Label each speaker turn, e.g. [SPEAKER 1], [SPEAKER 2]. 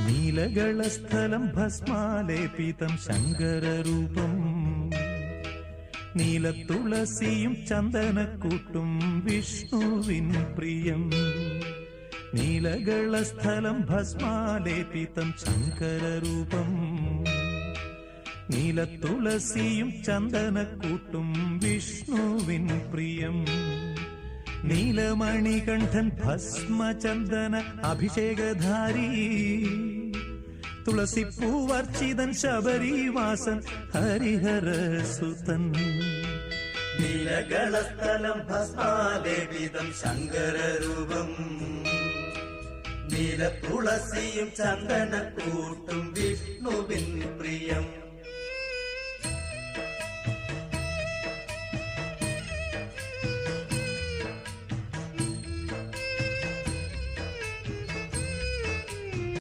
[SPEAKER 1] നീലകളസ്ഥലം ഭസ്മാലേപിതം ശങ്കരരൂപം നീലത്തുളസിയും ചന്ദനക്കൂട്ടും വിഷ്ണുവിൻ പ്രിയം. നീലകളസ്ഥലം ഭസ്മാലേപിതം ശങ്കരരൂപം നീലത്തുളസിയും ചന്ദനക്കൂട്ടും വിഷ്ണുവിൻ പ്രിയം. നീലമണികണ്ഠൻ ഭസ്മചന്ദന അഭിഷേകധാരി തുളസിപ്പൂവർച്ചിതൻ ശബരിവാസൻ ഹരിഹരസുതൻ.
[SPEAKER 2] നീലകളസ്ഥലം ഭസ്മാലേപിതം ശങ്കരരൂപം നീലത്തുളസിയും ചന്ദനക്കൂട്ടും വിഷ്ണുവിൻ പ്രിയം.